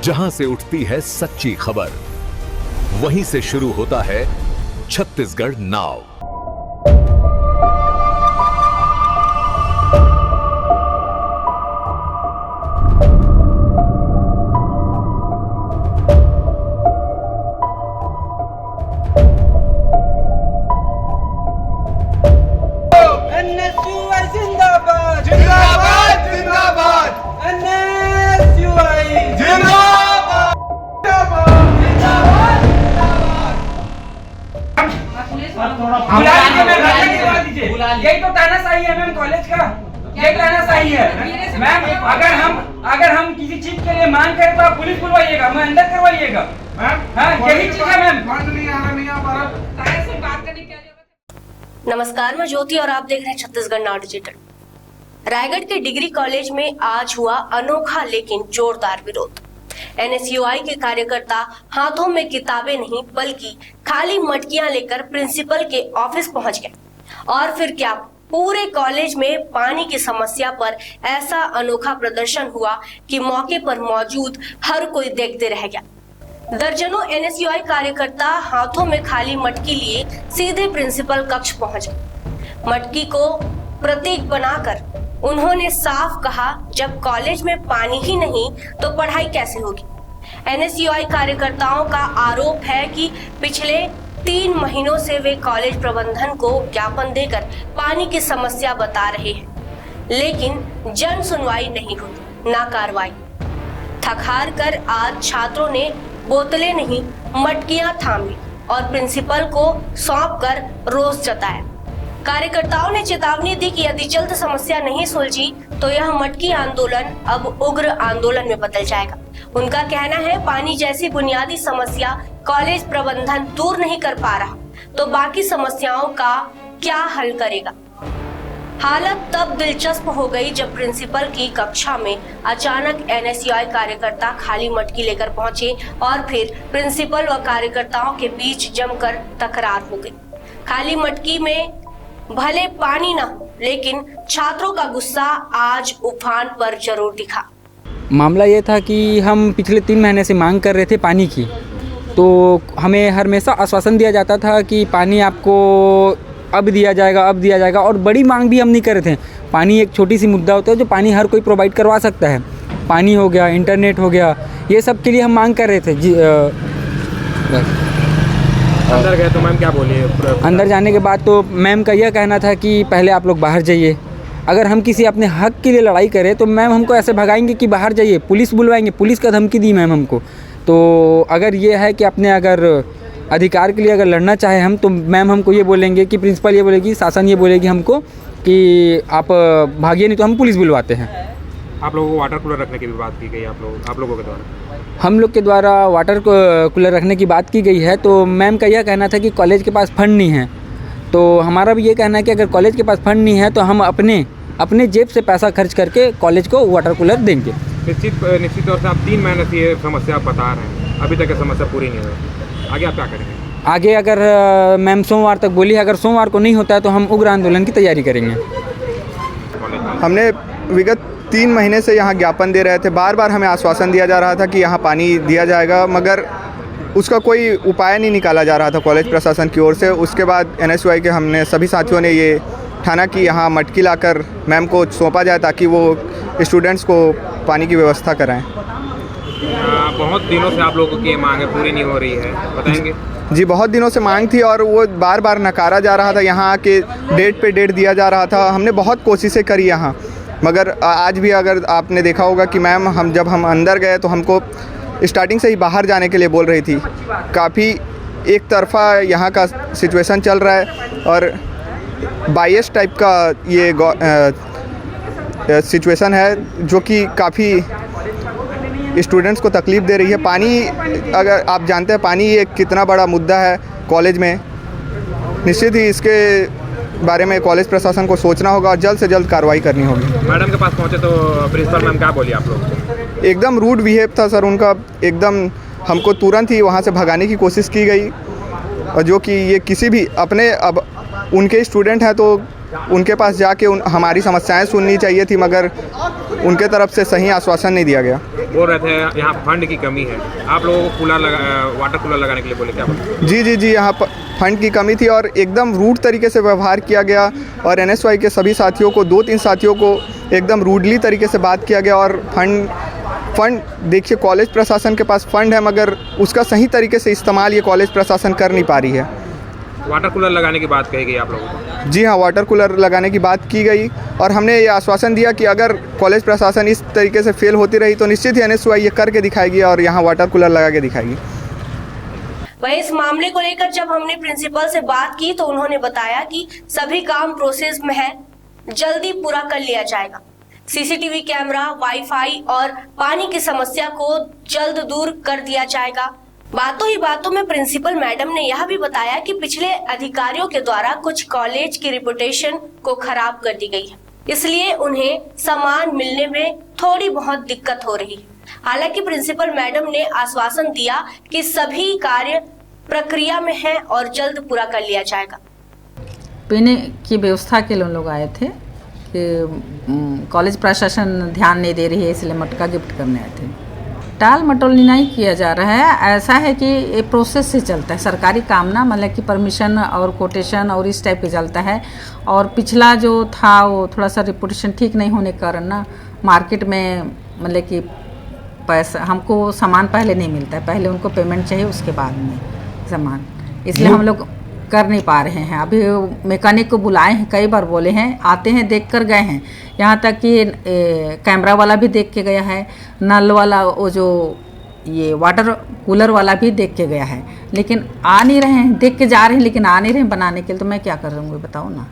जहां से उठती है सच्ची खबर, वहीं से शुरू होता है छत्तीसगढ़ नाउ। यही तो तानाशाही है मैम कॉलेज का, यही तानाशाही है मैम। अगर हम किसी चीज के लिए मांग करें तो आप पुलिस बुलवाइएगा, मैं अंदर करवाइएगा। हाँ, यही चीज है मैम। नमस्कार, मैं ज्योति और आप देख रहे हैं छत्तीसगढ़ नाउ डिजिटल। रायगढ़ के डिग्री कॉलेज में आज हुआ अनोखा लेकिन जोरदार विरोध। एनएसयूआई के कार्यकर्ता हाथों में किताबें नहीं बल्कि खाली मटकियां लेकर प्रिंसिपल के ऑफिस पहुंच गए। और फिर क्या, पूरे कॉलेज में पानी की समस्या पर ऐसा अनोखा प्रदर्शन हुआ कि मौके पर मौजूद हर कोई देखते रह गया। दर्जनों एनएसयूआई कार्यकर्ता हाथों में खाली मटकी लिए सीधे प्रिंसिपल कक्ष पहुंचे। मटकी को प्रतीक बनाकर उन्होंने साफ कहा, जब कॉलेज में पानी ही नहीं तो पढ़ाई कैसे होगी। एनएसयूआई कार्यकर्ताओं का आरोप है कि पिछले 3 महीनों से वे कॉलेज प्रबंधन को ज्ञापन देकर पानी की समस्या बता रहे हैं, लेकिन जन सुनवाई नहीं हुई, ना कार्रवाई। थक हार कर आज छात्रों ने बोतलें नहीं मटकियां थाम ली और प्रिंसिपल को सौंप कर रोष जताया। कार्यकर्ताओं ने चेतावनी दी कि यदि जल्द समस्या नहीं सुलझी तो यह मटकी आंदोलन अब उग्र आंदोलन में बदल जाएगा। उनका कहना है, पानी जैसी बुनियादी समस्या कॉलेज प्रबंधन दूर नहीं कर पा रहा तो बाकी समस्याओं का क्या हल करेगा। हालत तब दिलचस्प हो गई जब प्रिंसिपल की कक्षा में अचानक एनएसयूआई कार्यकर्ता खाली मटकी लेकर पहुंचे और फिर प्रिंसिपल व कार्यकर्ताओं के बीच जमकर तकरार हो गई। खाली मटकी में भले पानी न हो, लेकिन छात्रों का गुस्सा आज उफान पर जरूर दिखा। मामला ये था कि हम पिछले 3 महीने से मांग कर रहे थे पानी की, तो हमें हमेशा आश्वासन दिया जाता था कि पानी आपको अब दिया जाएगा और बड़ी मांग भी हम नहीं कर रहे थे। पानी एक छोटी सी मुद्दा होता है जो पानी हर कोई प्रोवाइड करवा सकता है। पानी हो गया, इंटरनेट हो गया, ये सब के लिए हम मांग कर रहे थे जी। अंदर गए तो मैम क्या बोली? अंदर जाने के बाद तो मैम का यह कहना था कि पहले आप लोग बाहर जाइए। अगर हम किसी अपने हक के लिए लड़ाई करें तो मैम हमको ऐसे भगाएंगे कि बाहर जाइए, पुलिस बुलवाएंगे। पुलिस का धमकी दी मैम हमको। तो अगर ये है कि अपने अगर अधिकार के लिए अगर लड़ना चाहे हम, तो मैम हमको ये बोलेंगे कि प्रिंसिपल ये बोलेगी, शासन ये बोलेगी हमको कि आप भागिए, नहीं तो हम पुलिस बुलवाते हैं। आप लोगों को वाटर कूलर रखने की भी बात की गई आप लोगों के द्वारा? हम लोग के द्वारा वाटर कूलर रखने की बात की गई है। तो मैम का यह कहना था कि कॉलेज के पास फंड नहीं है। तो हमारा भी ये कहना है कि अगर कॉलेज के पास फंड नहीं है तो हम अपने जेब से पैसा खर्च करके कॉलेज को वाटर कूलर देंगे। निश्चित तौर से आप 3 महीने से ये समस्या आप बता रहे हैं, अभी तक ये समस्या पूरी नहीं हुई। आगे आप क्या करेंगे? आगे अगर मैम सोमवार तक बोली है, अगर सोमवार को नहीं होता है तो हम उग्र आंदोलन की तैयारी करेंगे। हमने विगत 3 महीने से यहाँ ज्ञापन दे रहे थे। बार बार हमें आश्वासन दिया जा रहा था कि यहाँ पानी दिया जाएगा, मगर उसका कोई उपाय नहीं निकाला जा रहा था कॉलेज प्रशासन की ओर से। उसके बाद एनएसयूआई के हमने सभी साथियों ने ये ठाना कि यहाँ मटकी लाकर मैम को सौंपा जाए ताकि वो स्टूडेंट्स को पानी की व्यवस्था कराएं। बहुत दिनों से आप लोगों की मांग पूरी नहीं हो रही है, बताएंगे? जी, बहुत दिनों से मांग थी और वो बार बार नकारा जा रहा था। यहाँ के डेट पे डेट दिया जा रहा था। हमने बहुत कोशिशें करी यहाँ, मगर आज भी अगर आपने देखा होगा कि मैम जब हम अंदर गए तो हमको स्टार्टिंग से ही बाहर जाने के लिए बोल रही थी। काफ़ी एक तरफा यहाँ का सिचुएशन चल रहा है और बायस टाइप का ये सिचुएशन है जो कि काफ़ी स्टूडेंट्स को तकलीफ़ दे रही है। पानी, अगर आप जानते हैं पानी एक कितना बड़ा मुद्दा है कॉलेज में, निश्चित ही इसके बारे में कॉलेज प्रशासन को सोचना होगा और जल्द से जल्द कार्रवाई करनी होगी। मैडम के पास पहुंचे तो प्रिंसिपल मैम क्या बोली आप लोग? एकदम रूड बिहेव था सर उनका, एकदम हमको तुरंत ही वहाँ से भगाने की कोशिश की गई। और जो कि ये किसी भी अपने, अब उनके स्टूडेंट हैं तो उनके पास जाके हमारी समस्याएं सुननी चाहिए थी, मगर उनके तरफ से सही आश्वासन नहीं दिया गया। बोल रहे थे यहाँ फंड की कमी है, आप लोगों को वाटर कूलर लगाने के लिए बोले, क्या बोले? जी यहाँ फंड की कमी थी और एकदम रूड तरीके से व्यवहार किया गया और NSY के सभी साथियों को 2-3 साथियों को एकदम रूडली तरीके से बात किया गया। और फंड देखिए, कॉलेज प्रशासन के पास फंड है मगर उसका सही तरीके से इस्तेमाल ये कॉलेज प्रशासन कर नहीं पा रही है। वाटर कूलर लगाने की बात कही गई आप लोगों को? जी हाँ, वाटर कूलर लगाने की बात की गई और हमने ये आश्वासन दिया कि अगर कॉलेज प्रशासन इस तरीके से फेल होती रही तो निश्चित ही NSY ये करके दिखाएगी और यहाँ वाटर कूलर लगा के दिखाएगी। वहीं इस मामले को लेकर जब हमने प्रिंसिपल से बात की तो उन्होंने बताया कि सभी काम प्रोसेस में है, जल्दी पूरा कर लिया जाएगा। CCTV कैमरा, वाईफाई और पानी की समस्या को जल्द दूर कर दिया जाएगा। बातों ही बातों में प्रिंसिपल मैडम ने यह भी बताया कि पिछले अधिकारियों के द्वारा कुछ कॉलेज की रिपुटेशन को खराब कर दी गई है, इसलिए उन्हें सामान मिलने में थोड़ी बहुत दिक्कत हो रही है। हालांकि प्रिंसिपल मैडम ने आश्वासन दिया कि सभी कार्य प्रक्रिया में है और जल्द पूरा कर लिया जाएगा। पीने की व्यवस्था के लिए लोग आए थे कि कॉलेज प्रशासन ध्यान नहीं दे रही है, इसलिए मटका गिफ्ट करने आए थे। टाल मटोल नहीं किया जा रहा है, ऐसा है कि ये प्रोसेस से चलता है सरकारी काम ना, मतलब कि परमिशन और कोटेशन और इस टाइप के चलता है। और पिछला जो था वो थोड़ा सा रिपोर्टेशन ठीक नहीं होने के कारण ना मार्केट में मतलब कि पैसा हमको सामान पहले नहीं मिलता है, पहले उनको पेमेंट चाहिए उसके बाद में सामान, इसलिए हम लोग कर नहीं पा रहे हैं। अभी मैकेनिक को बुलाए हैं, कई बार बोले हैं, आते हैं, देख कर गए हैं, यहाँ तक कि कैमरा वाला भी देख के गया है, नल वाला वो जो ये वाटर कूलर वाला भी देख के गया है, लेकिन आ नहीं रहे हैं। देख के जा रहे हैं लेकिन आ नहीं रहे हैं बनाने के लिए, तो मैं क्या कर रहा हूँ बताओ ना।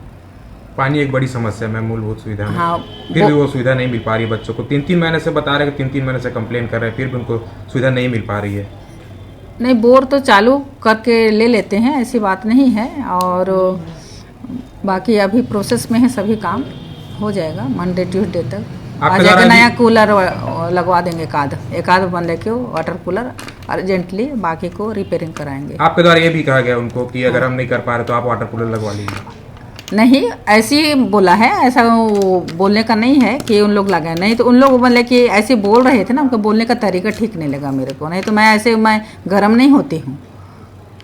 पानी एक बड़ी समस्या है, मूलभूत सुविधा में। हाँ, फिर भी वो सुविधा नहीं मिल पा रही है बच्चों को। 3-3 महीने से बता रहे हैं कि 3-3 महीने से कंप्लेन कर रहे हैं, फिर भी उनको सुविधा नहीं मिल पा रही है। नहीं, बोर तो चालू करके ले लेते हैं, ऐसी बात नहीं है। और बाकी अभी प्रोसेस में है, सभी काम हो जाएगा मंडे ट्यूसडे तक आ जाएगा। नया कूलर लगवा देंगे, एक आध बंदे को वाटर कूलर अर्जेंटली, बाकी को रिपेयरिंग कराएंगे। आपके द्वारा ये भी कहा गया उनको कि अगर हम नहीं कर पा रहे तो आप वाटर कूलर लगवा लीजिए। नहीं, ऐसे ही बोला है, ऐसा बोलने का नहीं है कि उन लोग लगाए, नहीं तो उन लोग मतलब कि ऐसे बोल रहे थे ना, उनका बोलने का तरीका ठीक नहीं लगा मेरे को। नहीं तो मैं गर्म नहीं होती हूँ,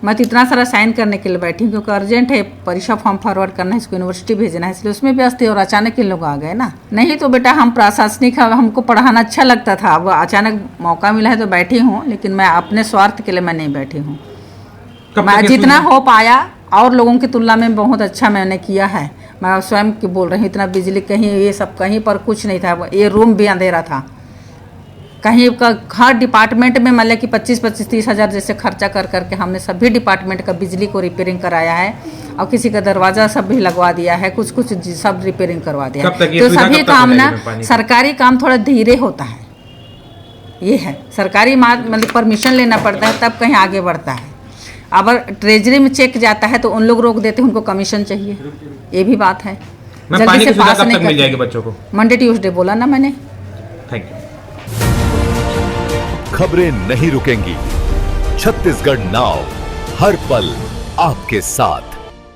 मैं तो इतना सारा साइन करने के लिए बैठी हूँ क्योंकि अर्जेंट है, परीक्षा फॉर्म फॉरवर्ड करना है, इसको यूनिवर्सिटी भेजना है, इसलिए उसमें व्यस्त थे और अचानक इन लोग आ गए ना। नहीं तो बेटा हम प्रशासनिक, हमको पढ़ाना अच्छा लगता था, अब अचानक मौका मिला है तो बैठी हूँ, लेकिन मैं अपने स्वार्थ के लिए मैं नहीं बैठी हूँ। मैं जितना हो पाया और लोगों की तुलना में बहुत अच्छा मैंने किया है। मैं स्वयं की बोल रही हूँ, इतना बिजली कहीं ये सब कहीं पर कुछ नहीं था, ये रूम भी अंधेरा था। कहीं का हर डिपार्टमेंट में मतलब कि 25-30 हज़ार जैसे खर्चा कर करके हमने सभी डिपार्टमेंट का बिजली को रिपेयरिंग कराया है और किसी का दरवाज़ा सब भी लगवा दिया है, कुछ सब रिपेयरिंग करवा दिया है। तो सभी काम ना, सरकारी काम थोड़ा धीरे होता है, ये है सरकारी मतलब परमिशन लेना पड़ता है तब कहीं आगे बढ़ता है। अगर ट्रेजरी में चेक जाता है तो उन लोग रोक देते हैं, उनको कमीशन चाहिए, ये भी बात है। जल्दी से पास नहीं मिल जाएगी बच्चों को, मंडे ट्यूसडे बोला ना मैंने। Thank you. खबरें नहीं रुकेंगी, छत्तीसगढ़ नाउ हर पल आपके साथ।